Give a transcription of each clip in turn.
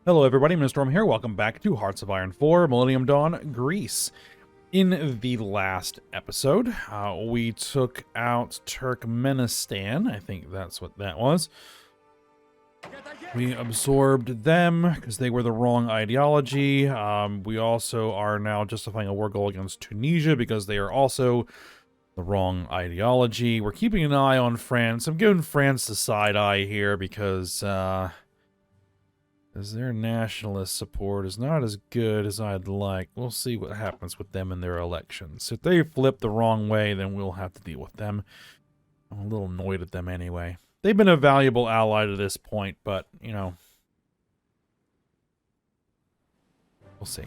Hello everybody, Mr. Storm here. Welcome back to Hearts of Iron 4, Millennium Dawn, Greece. In the last episode, we took out Turkmenistan. I think that's what that was. We absorbed them because they were the wrong ideology. We also are now justifying a war goal against Tunisia because they are also the wrong ideology. We're keeping an eye on France. I'm giving France the side eye here because their nationalist support is not as good as I'd like. We'll see what happens with them in their elections. If they flip the wrong way, then we'll have to deal with them. I'm a little annoyed at them anyway. They've been a valuable ally to this point, but, you know, we'll see.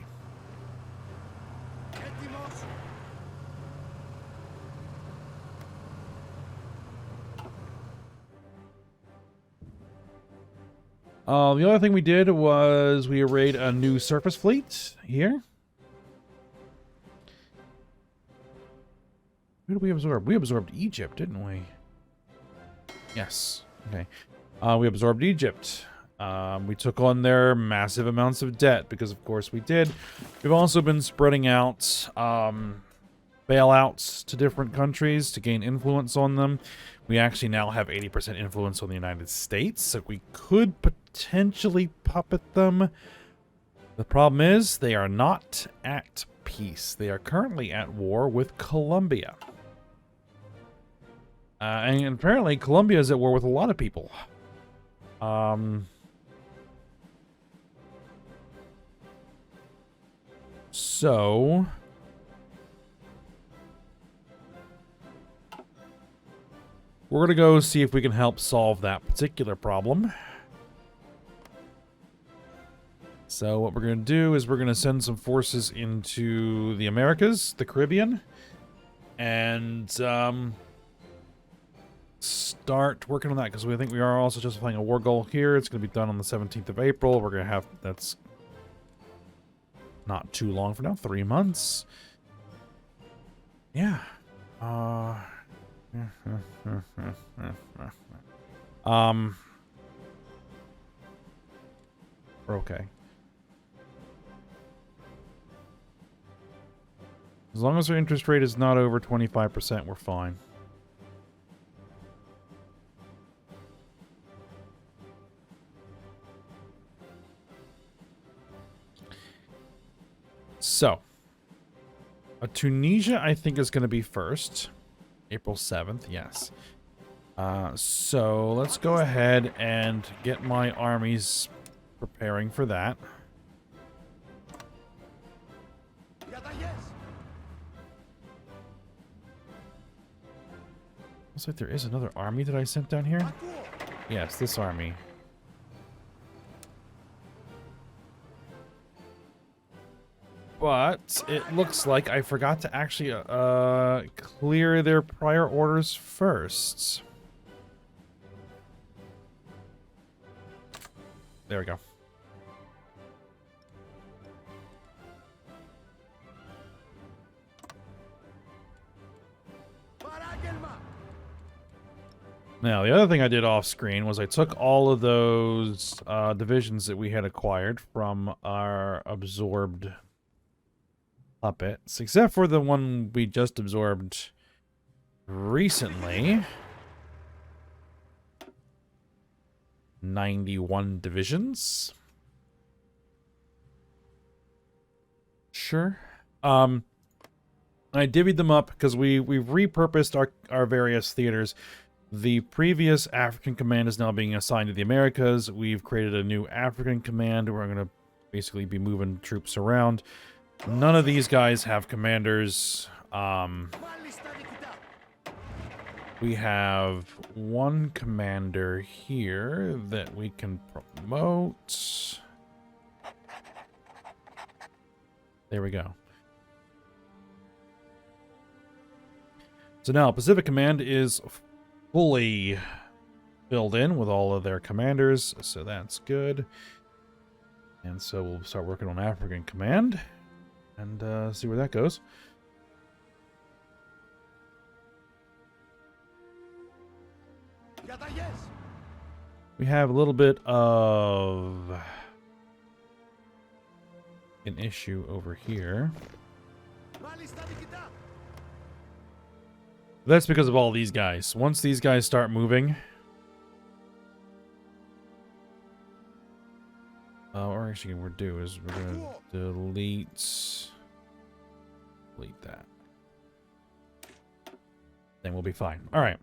The other thing we did was we arrayed a new surface fleet here. Who did we absorb? We absorbed Egypt, didn't we? Yes. Okay. We absorbed Egypt. We took on their massive amounts of debt because, of course, we did. We've also been spreading out bailouts to different countries to gain influence on them. We actually now have 80% influence on the United States, so we could potentially puppet them. The problem is they are not at peace. They are currently at war with Colombia. And apparently Colombia is at war with a lot of people. So we're going to go see if we can help solve that particular problem. So what we're going to do is we're going to send some forces into the Americas, the Caribbean, and start working on that because we think we are also justifying a war goal here. It's going to be done on the 17th of April. We're going to have, that's not too long for now, 3 months. Yeah. We're okay. As long as our interest rate is not over 25%, we're fine. So, Tunisia, I think, is going to be first. April 7th, yes. So, let's go ahead and get my armies preparing for that. Looks like there is another army that I sent down here. Yes, this army. But it looks like I forgot to actually clear their prior orders first. There we go. Now, the other thing I did off screen was I took all of those divisions that we had acquired from our absorbed puppets, except for the one we just absorbed recently. 91 divisions. Sure. I divvied them up because we've repurposed our various theaters. The previous African command is now being assigned to the Americas. We've created a new African command. We're going to basically be moving troops around. None of these guys have commanders. We have one commander here that we can promote. There we go. So now Pacific Command is fully filled in with all of their commanders, so that's good. And so we'll start working on African Command and see where that goes. We have a little bit of an issue over here. That's because of all these guys. Once these guys start moving, what we're actually going to do is we're going to delete that. Then we'll be fine. All right.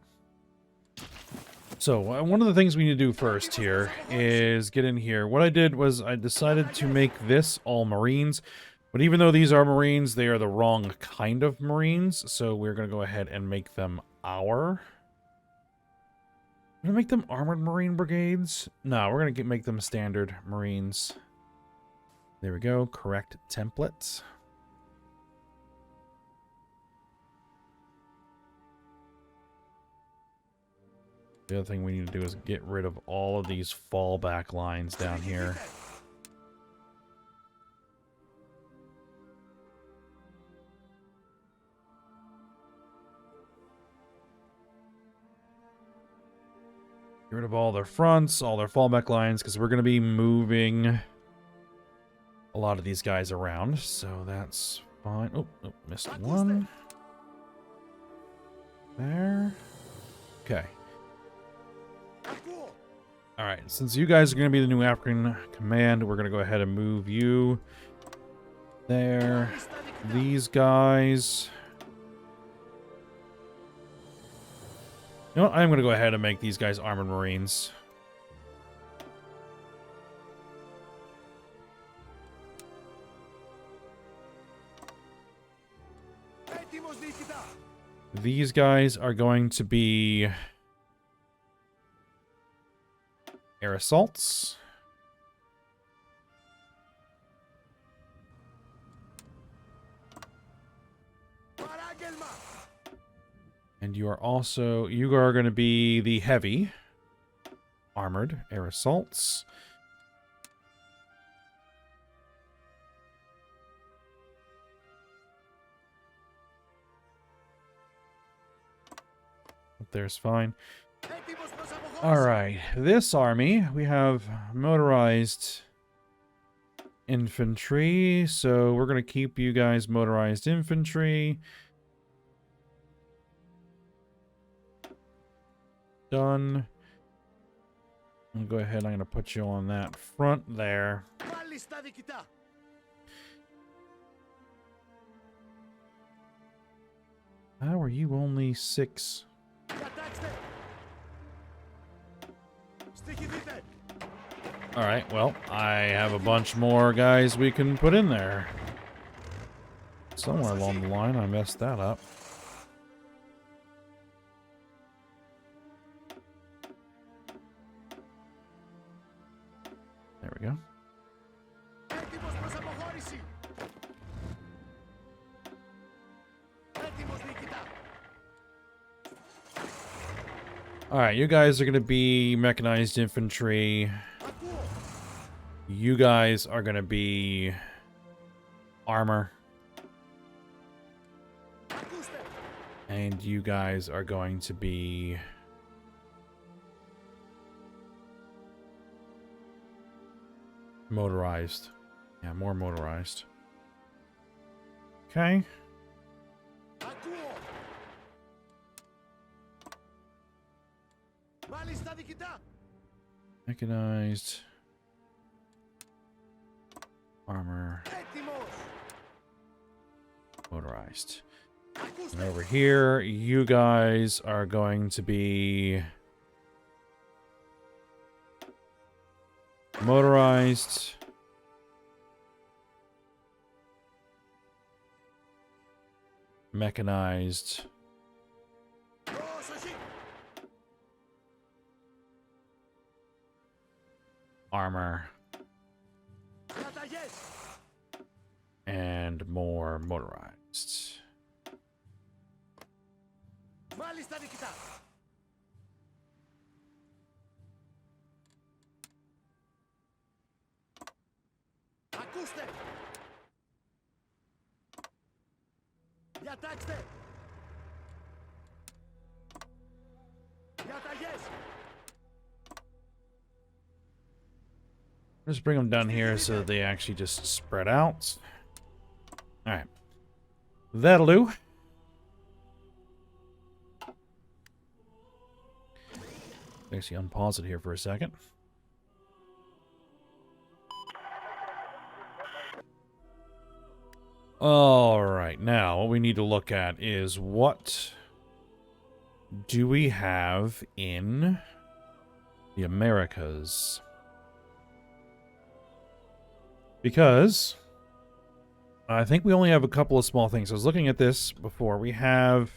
So one of the things we need to do first here is get in here. What I did was I decided to make this all Marines. But even though these are Marines, they are the wrong kind of Marines. So we're going to go ahead and make them our... We're going to make them Armored Marine Brigades? No, we're going to make them Standard Marines. There we go. Correct template. The other thing we need to do is get rid of all of these fallback lines down here. Get rid of all their fronts, all their fallback lines, because we're going to be moving a lot of these guys around. So that's fine. Oh, missed one. There. Okay. Alright, since you guys are going to be the new African command, we're going to go ahead and move you there. These guys. You know what? I'm going to go ahead and make these guys Armored Marines. These guys are going to be air assaults. And you are going to be the heavy armored air assaults. There's fine. Alright, this army, we have motorized infantry, so we're going to keep you guys motorized infantry. Done. I'm going to go ahead, I'm going to put you on that front there. How are you only 6? Alright, well, I have a bunch more guys we can put in there. Somewhere along the line, I messed that up. There we go. Alright, you guys are going to be mechanized infantry. You guys are going to be armor. And you guys are going to be motorized. Yeah, more motorized. Okay. Mechanized. Armor. Motorized. And over here, you guys are going to be motorized. Mechanized. Armor. And more motorized. Just bring them down here so that they actually just spread out. Alright. That'll do. Actually unpause it here for a second. Alright, now what we need to look at is what do we have in the Americas? Because I think we only have a couple of small things. I was looking at this before. We have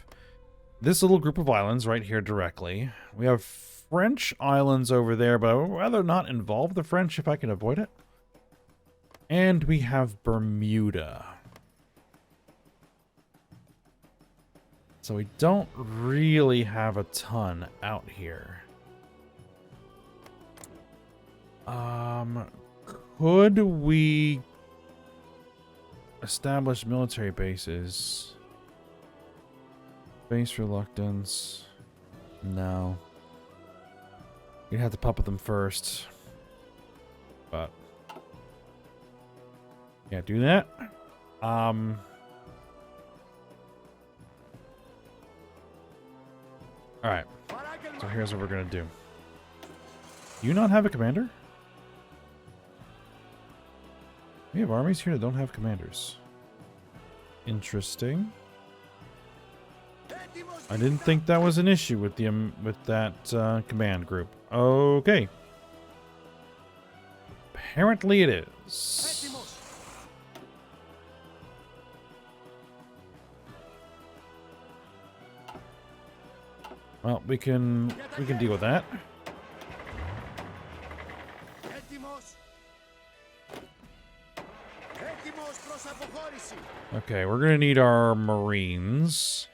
this little group of islands right here directly. We have French islands over there, but I would rather not involve the French if I can avoid it. And we have Bermuda. So we don't really have a ton out here. Could we establish military bases? Base reluctance. No. You'd have to puppet them first. But can't do that. Alright. So here's what we're gonna do. Do you not have a commander? We have armies here that don't have commanders. Interesting. I didn't think that was an issue with the that command group. Okay. Apparently it is. Well, we can deal with that. Okay, we're gonna need our Marines.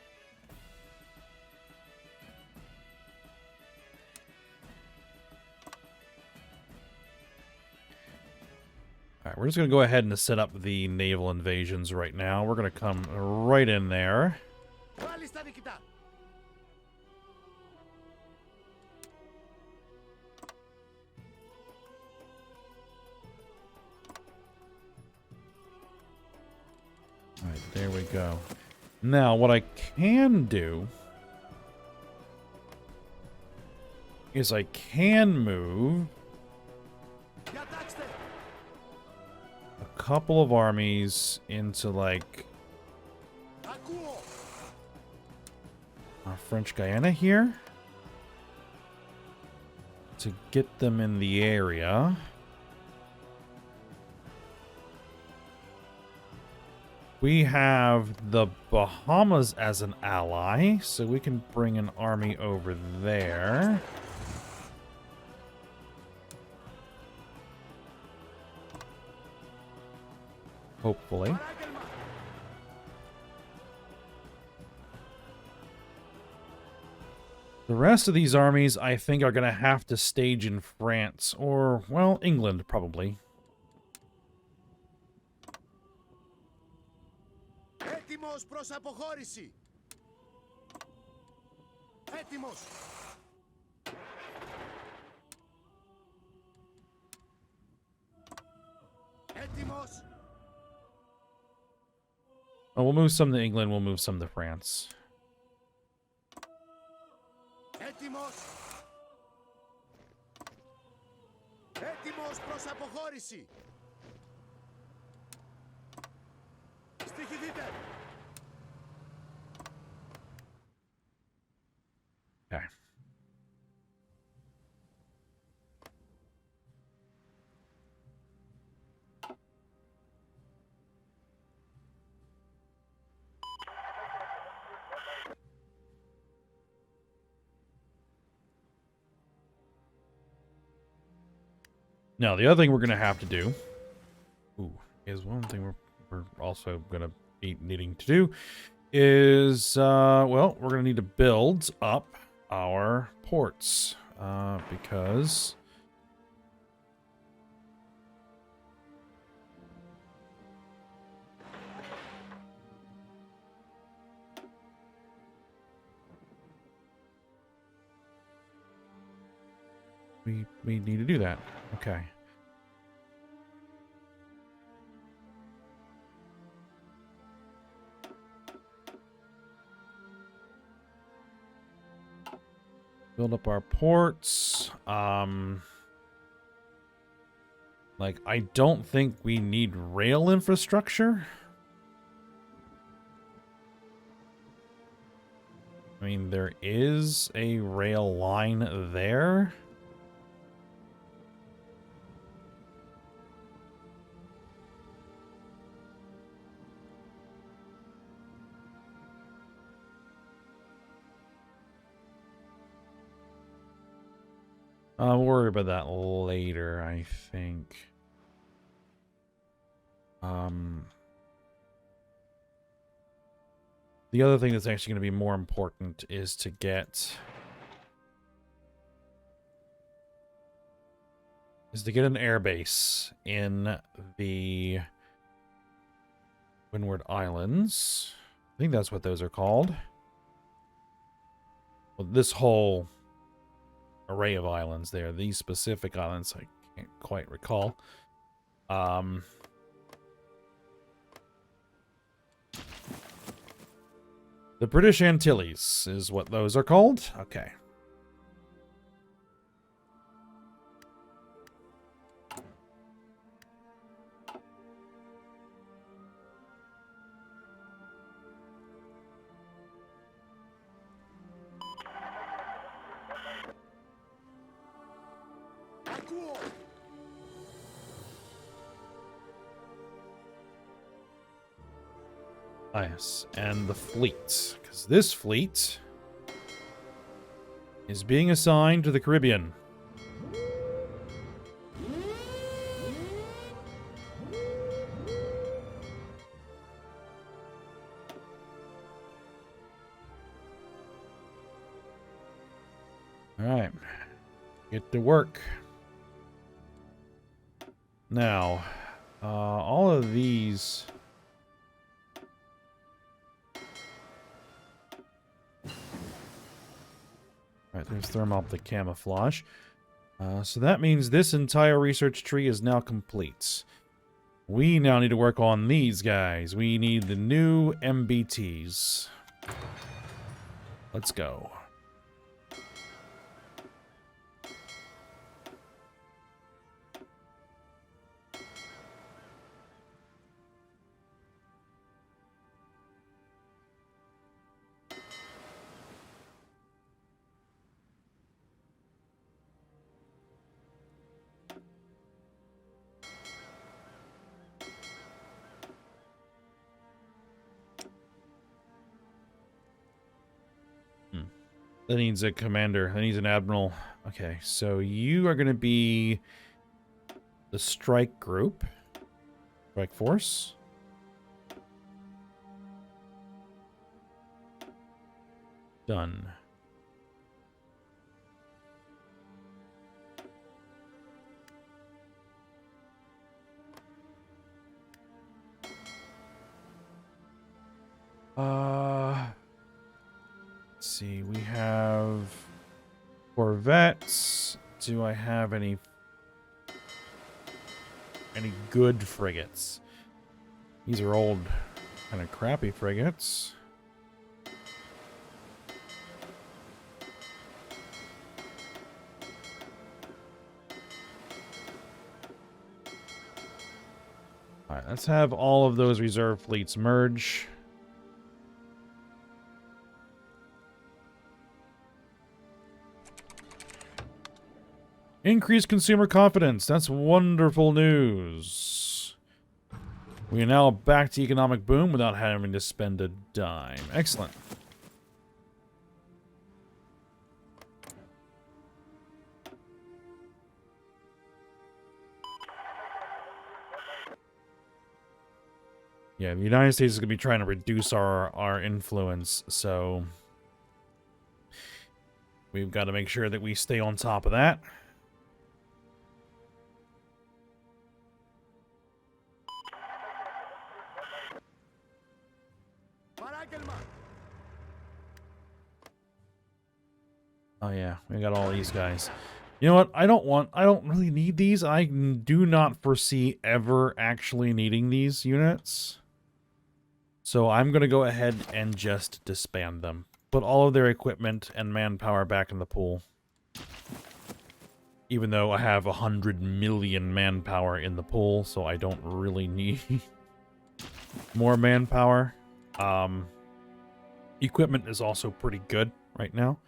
Alright, we're just gonna go ahead and set up the naval invasions right now. We're gonna come right in there. Alright, there we go. Now, what I can do is I can move a couple of armies into, like, French Guiana here to get them in the area. We have the Bahamas as an ally, so we can bring an army over there. Hopefully. The rest of these armies, I think, are going to have to stage in France, or, well, England, probably. Έτοιμος προς αποχώρηση. Έτοιμος. Έτοιμος. Oh, we'll move some to England, we'll move some to France. Έτοιμος. Έτοιμος προς αποχώρηση. Στοιχηθείτε. Okay. Now, the other thing we're going to have to do is one thing we're also going to be needing to do is, well, we're going to need to build up our ports, because we need to do that. Okay. Build up our ports. Like, I don't think we need rail infrastructure. I mean, there is a rail line there. We'll worry about that later, I think. The other thing that's actually going to be more important is to get an airbase in the Windward Islands. I think that's what those are called. Well, this whole array of islands there. These specific islands, I can't quite recall. The British Antilles is what those are called. Okay. Ah, yes, and the fleet, because this fleet is being assigned to the Caribbean. All right, get to work. Now, all of these... All right, there's thermoptic camouflage. So that means this entire research tree is now complete. We now need to work on these guys. We need the new MBTs. Let's go. That needs a commander. That needs an admiral. Okay, so you are going to be the strike group. Strike force. Done. Let's see, we have corvettes. Do I have any good frigates? These are old, kind of crappy frigates. All right, let's have all of those reserve fleets merge. Increased consumer confidence. That's wonderful news. We are now back to economic boom without having to spend a dime. Excellent. Yeah, the United States is going to be trying to reduce our influence, so we've got to make sure that we stay on top of that. Oh yeah, we got all these guys. You know what? I don't really need these. I do not foresee ever actually needing these units. So I'm going to go ahead and just disband them. put all of their equipment and manpower back in the pool. Even though I have 100 million manpower in the pool, so I don't really need more manpower. Equipment is also pretty good right now.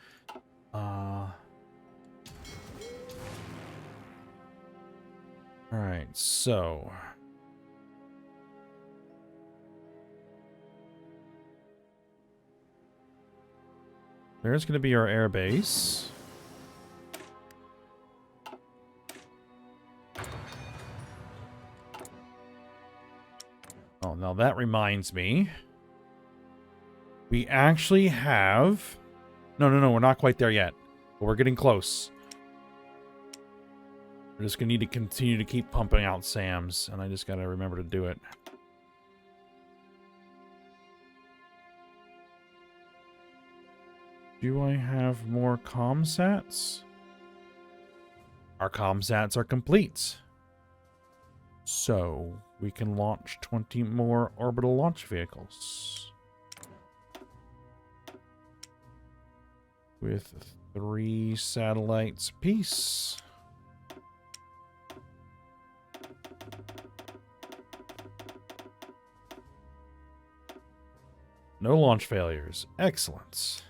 Alright, so... there's going to be our air base. Oh, now that reminds me. We actually have... No, we're not quite there yet. But we're getting close. We're just going to need to continue to keep pumping out SAMs, and I just got to remember to do it. Do I have more comsats? Our comsats are complete. So, we can launch 20 more orbital launch vehicles. With 3 satellites apiece. No launch failures. Excellent.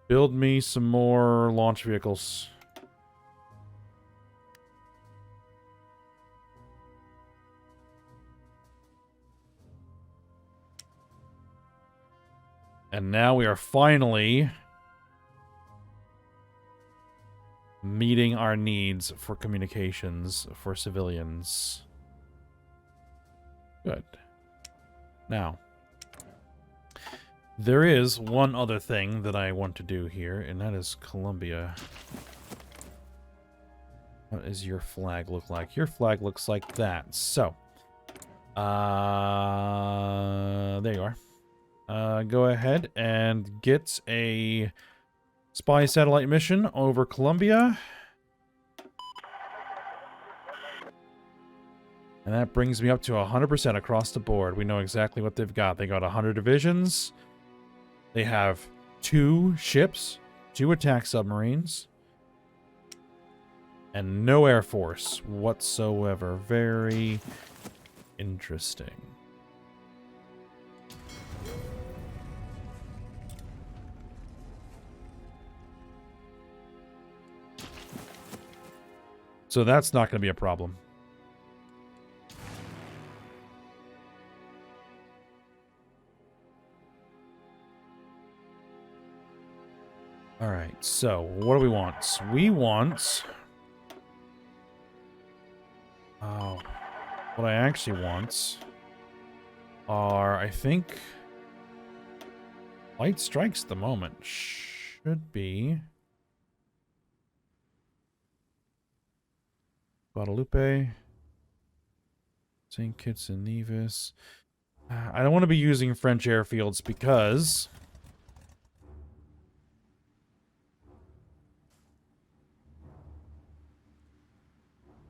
Build me some more launch vehicles. And now we are finally meeting our needs for communications for civilians. Good. Now, there is one other thing that I want to do here, and that is Colombia. What does your flag look like? Your flag looks like that. So, there you are. Go ahead and get a spy satellite mission over Colombia. And that brings me up to 100% across the board. We know exactly what they've got. They got 100 divisions. They have 2 ships, 2 attack submarines, and no air force whatsoever. Very interesting. So that's not going to be a problem. Alright, so what do we want? We want... oh, what I actually want are, I think... light strikes at the moment. Should be... Guadalupe, St. Kitts and Nevis. I don't want to be using French airfields because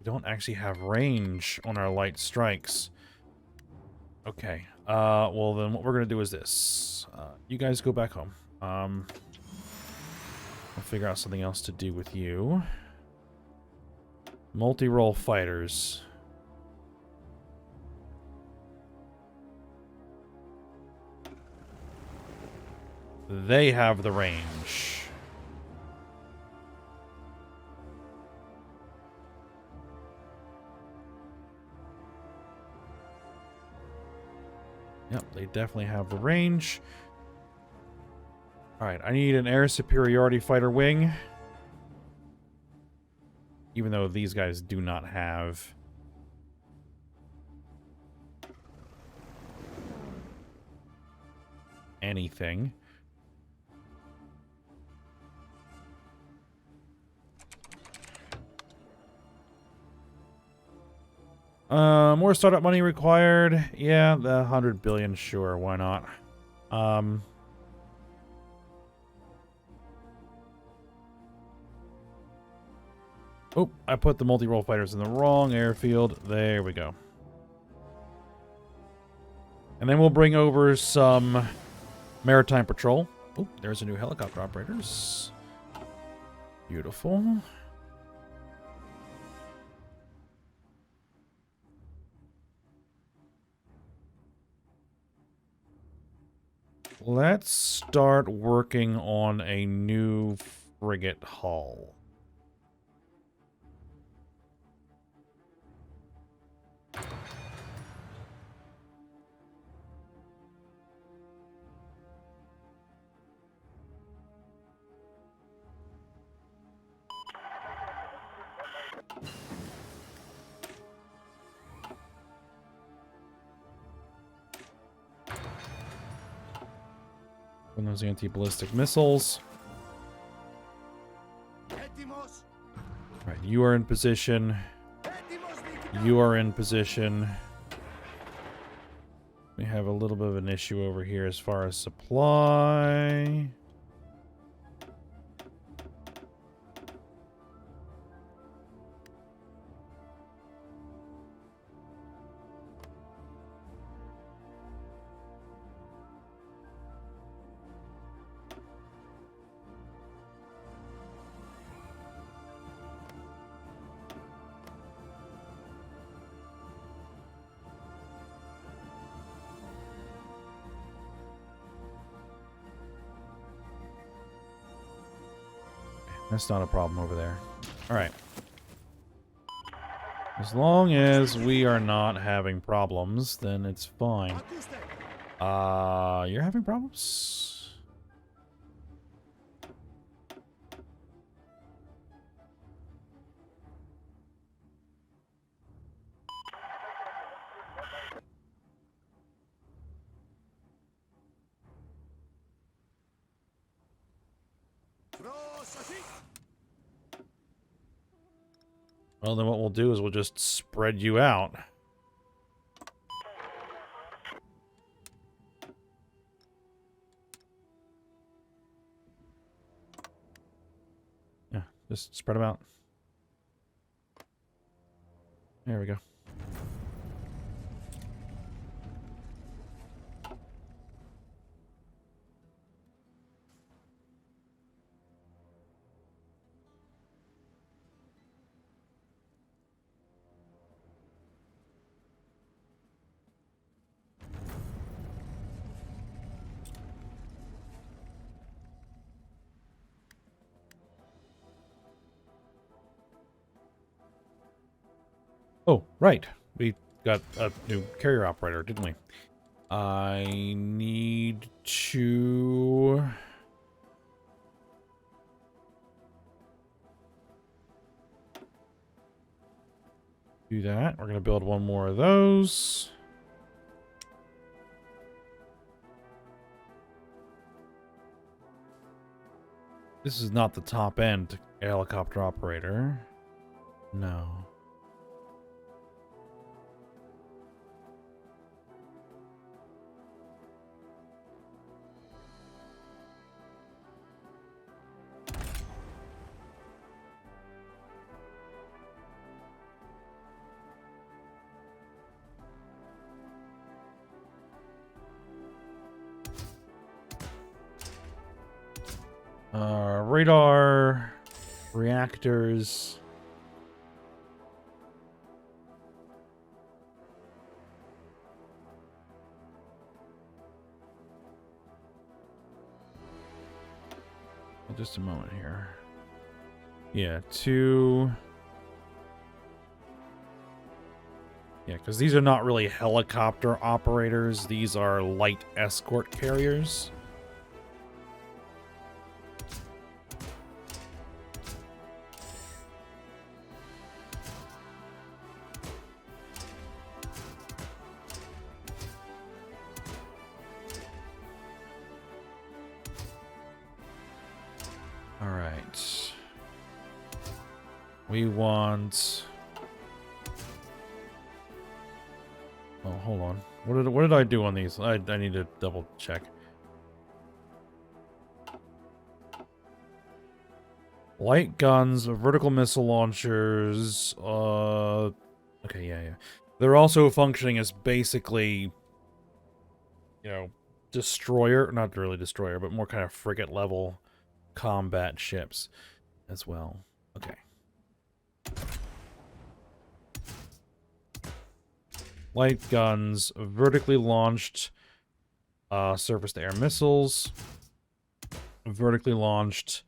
we don't actually have range on our light strikes. Okay. Well, then what we're going to do is this. You guys go back home. I'll figure out something else to do with you. Multi-role fighters. They have the range. Yep, they definitely have the range. Alright, I need an air superiority fighter wing. Even though these guys do not have anything. More startup money required. Yeah, the 100 billion, sure, why not? Oh, I put the multi-role fighters in the wrong airfield. There we go. And then we'll bring over some maritime patrol Oh, there's a new helicopter operators. Beautiful. Let's start working on a new frigate hull. And those anti-ballistic missiles. Έτοιμος. Right, you are in position. Έτοιμος, νικητά. You are in position. We have a little bit of an issue over here as far as supply. That's not a problem over there. All right. As long as we are not having problems, then it's fine. Ακούστε. You're having problems? Προσοχή. Well, then what we'll do is we'll just spread you out. Yeah, just spread them out. There we go. Oh, right. We got a new carrier operator, didn't we? I need to... do that. We're going to build one more of those. This is not the top end helicopter operator. No. Radar, reactors. Just a moment here. Yeah, two. Yeah, because these are not really helicopter operators. These are light escort carriers. All right. We want... oh, hold on. What did I do on these? I need to double check. Light guns, vertical missile launchers. Okay, yeah. They're also functioning as basically, you know, destroyer, not really destroyer, but more kind of frigate level combat ships as well. Okay. Light guns, vertically launched surface-to-air missiles, vertically launched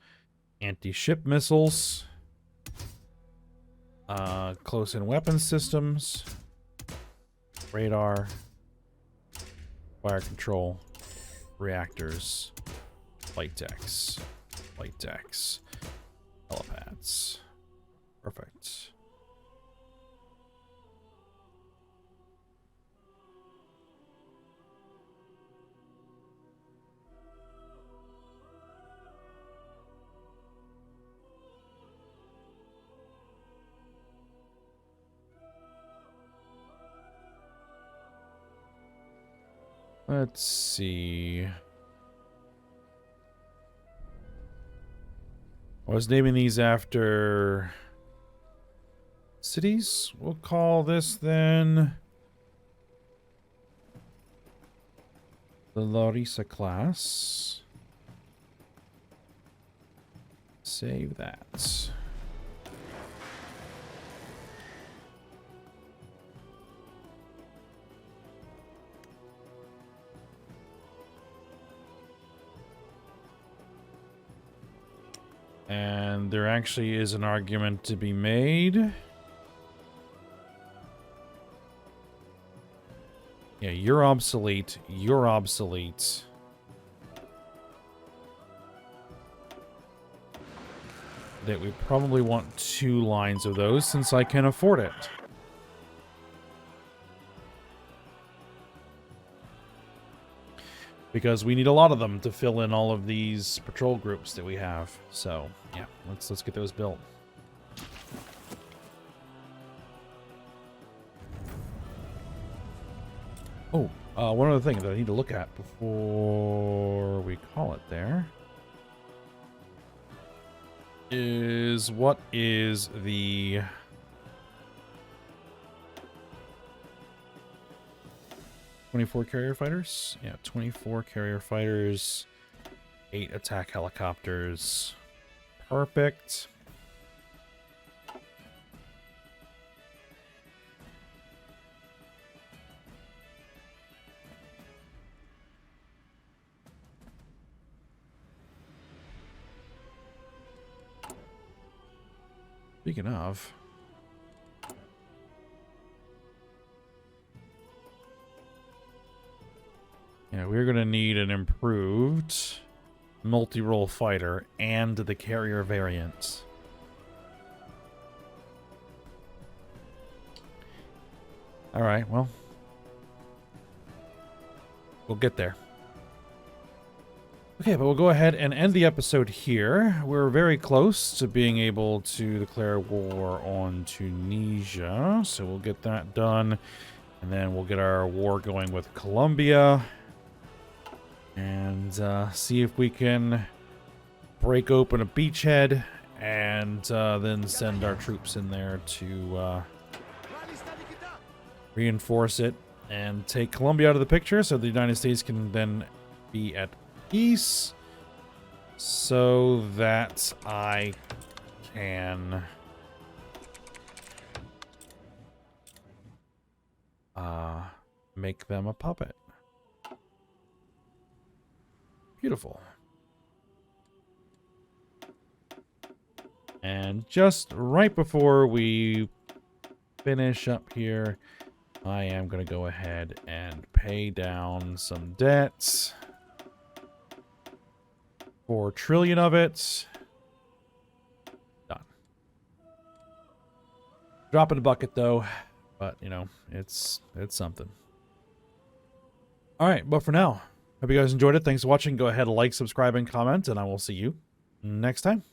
anti-ship missiles, close-in weapon systems, radar, fire control, reactors, flight decks, helipads. Perfect. Let's see. I was naming these after cities. We'll call this then the Larissa class. Save that. And there actually is an argument to be made. Yeah, you're obsolete. You're obsolete. That we probably want 2 lines of those since I can afford it. Because we need a lot of them to fill in all of these patrol groups that we have. So, yeah, let's get those built. Oh, one other thing that I need to look at before we call it there is what is the 24 carrier fighters? Yeah, 24 carrier fighters, 8 attack helicopters. Perfect. Speaking of, yeah, we're going to need an improved multi-role fighter and the carrier variant. All right, well, we'll get there. Okay, but we'll go ahead and end the episode here. We're very close to being able to declare war on Tunisia, so we'll get that done. And then we'll get our war going with Colombia. And see if we can break open a beachhead and then send our troops in there to reinforce it and take Colombia out of the picture so the United States can then be at peace, so that I can make them a puppet. Beautiful. And just right before we finish up here, I am going to go ahead and pay down some debts. 4 trillion of it. Done. Drop in the bucket though, but you know, it's something. All right, but for now, hope you guys enjoyed it. Thanks for watching. Go ahead, like, subscribe, and comment, and I will see you next time.